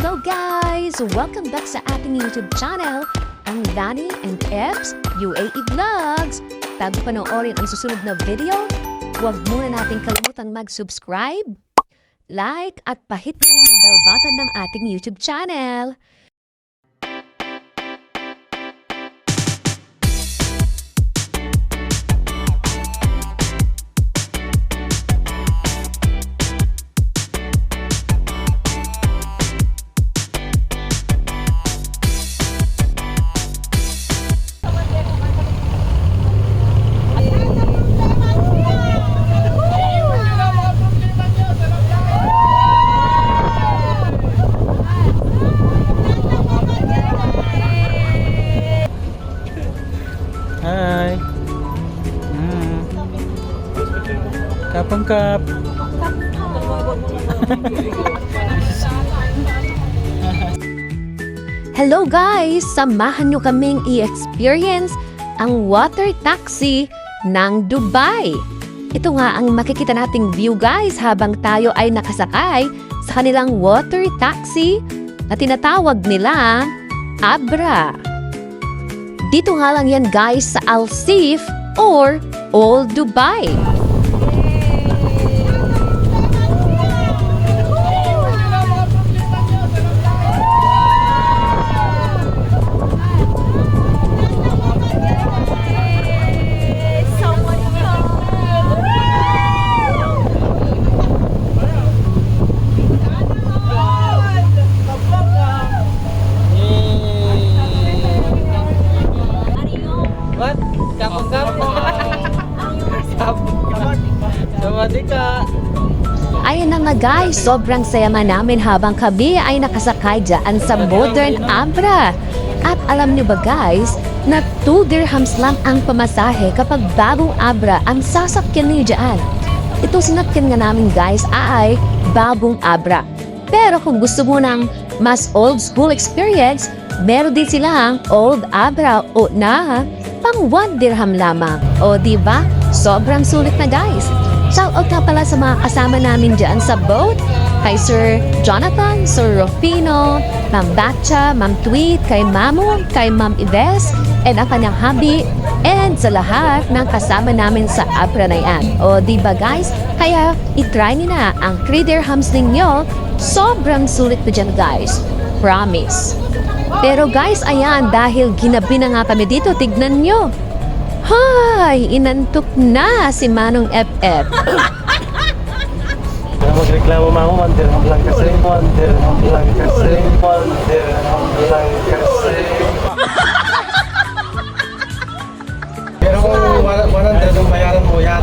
Hello guys! Welcome back sa ating YouTube channel, ang Lani and Eps UAE Vlogs. Bago panoorin ang susunod na video, huwag muna natin kalimutang mag-subscribe, like at pahit na rin ang bell button ng ating YouTube channel. Hi. Kapangkap. Hello guys! Samahan nyo kaming i-experience ang water taxi ng Dubai. Ito nga ang makikita nating view guys habang tayo ay nakasakay sa kanilang water taxi na tinatawag nila Abra. Dito nga lang yan guys sa Al Seef or Old Dubai. What? Kapangkap. Sawadee ka. Ayun na nga guys, sobrang saya man namin habang kami ay nakasakay dyan sa modern Abra. At alam niyo ba guys, na 2 dirhams lang ang pamasahe kapag bagong Abra ang sasakyan niyo dyan. Ito sinakyan nga namin guys ay bagong Abra. Pero kung gusto mo ng mas old school experience, meron din silang old Abra o na pang 1 dirham lamang. O diba? Sobrang sulit na guys. Shoutout na pala sa mga kasama namin dyan sa boat. Kay Sir Jonathan, Sir Rufino, Ma'am Batcha, Ma'am Tweet, kay Mamu, kay Ma'am Ives, and ang kanyang hubby, and sa lahat ng kasama namin sa Abra na yan. O diba guys? Kaya itry niyo na ang 3 dirhams ninyo. Sobrang sulit na dyan guys. Promise. Pero guys, ayan, dahil ginabi na nga kami dito, tignan nyo. Hay, inantok na si Manong FF. Magreklamo mama, 1 dirham lang kasi. 1 dirham lang kasi. 1 dirham lang kasi. Pero kung 100 ang bayaran mo, yan.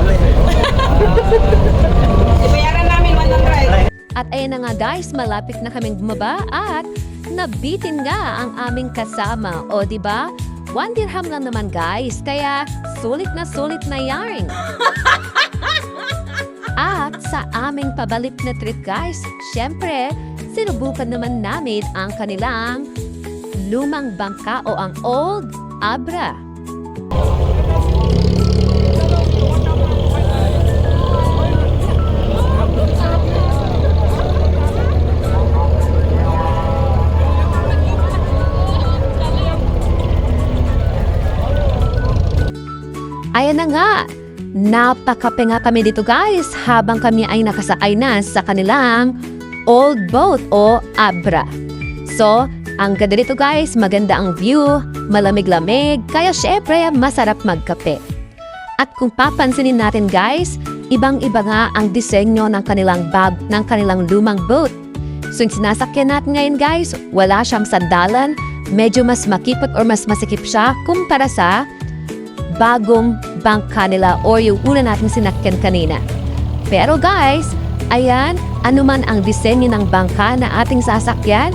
Ibayaran namin 100. At ayan na nga guys, malapit na kaming bumaba at nabitin nga ang aming kasama. O diba? 1 dirham lang naman guys, kaya sulit na yarn. At sa aming pabalik na trip guys, syempre, sinubukan naman namin ang kanilang lumang bangka o ang Old Abra. Ayan na nga, napakape nga kami dito guys habang kami ay nakasakay na sa kanilang old boat o Abra. So, ang ganda dito guys, maganda ang view, malamig-lamig, kaya syempre masarap magkape. At kung papansinin natin guys, ibang-iba nga ang disenyo ng kanilang bag ng kanilang lumang boat. So, yung sinasakyan natin ngayon guys, wala siyang sandalan, medyo mas makipot or mas masikip siya kumpara sa bagong bangka nila o yung una natin sinakyan kanina. Pero guys, ayan, anuman ang disenyo ng bangka na ating sasakyan,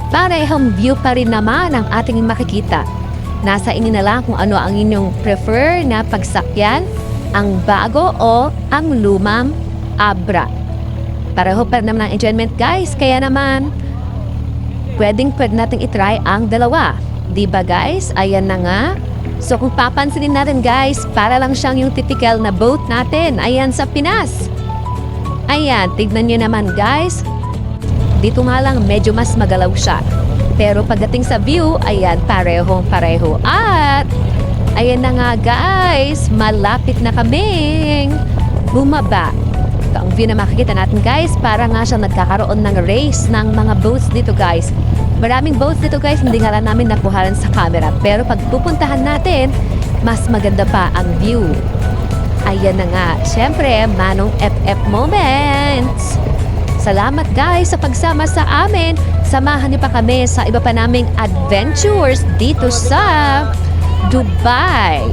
parehong view pa rin naman ang ating makikita. Nasa inyo na lang kung ano ang inyong prefer na pagsakyan, ang bago o ang lumang Abra. Pareho pa rin naman ang enjoyment guys, kaya naman, pwede natin itry ang dalawa. Diba guys? Ayan na nga. So kung papansinin natin guys, para lang siyang yung typical na boat natin. Ayan sa Pinas. Ayan, tignan nyo naman guys. Dito nga lang medyo mas magalaw siya. Pero pagdating sa view, ayan, parehong-pareho. At, ayan na nga guys, malapit na kaming bumaba. Ito ang view na makikita natin guys, para nga siyang nagkakaroon ng race ng mga boats dito guys. Maraming boats dito guys, hindi nga lang namin nakuhanan sa camera. Pero pag pupuntahan natin, mas maganda pa ang view. Ayan na nga, syempre, manong FF moments. Salamat guys sa pagsama sa amin. Samahan niyo pa kami sa iba pa naming adventures dito sa Dubai.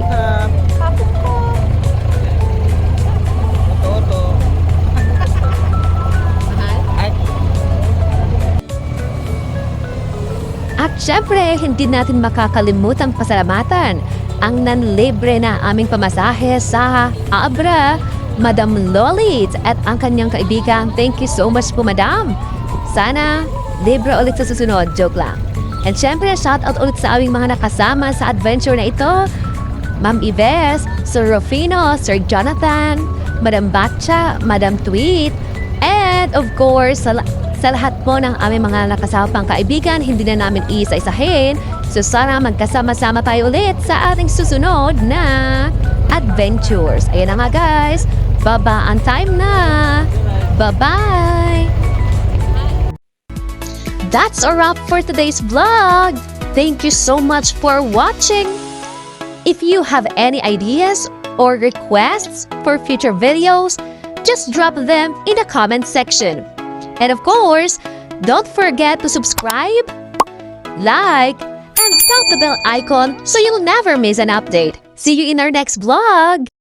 At syempre, hindi natin makakalimutang pasalamatan ang nanlibre na aming pamasahe sa Abra, Madam Lolit at ang kanyang kaibigan. Thank you so much po, Madam. Sana libre ulit sa susunod. Joke lang. And syempre, shoutout ulit sa aming mga nakasama sa adventure na ito. Ma'am Ives, Sir Rufino, Sir Jonathan, Madam Batcha, Madam Tweet, and of course, sa lahat po ng aming mga nakasapang kaibigan, hindi na namin isa-isahin. So sana magkasama-sama tayo ulit sa ating susunod na adventures. Ayan na nga guys. Babaan time na. Bye-bye! That's a wrap for today's vlog. Thank you so much for watching. If you have any ideas or requests for future videos, just drop them in the comment section. And of course, don't forget to subscribe, like, and tap the bell icon so you'll never miss an update. See you in our next vlog!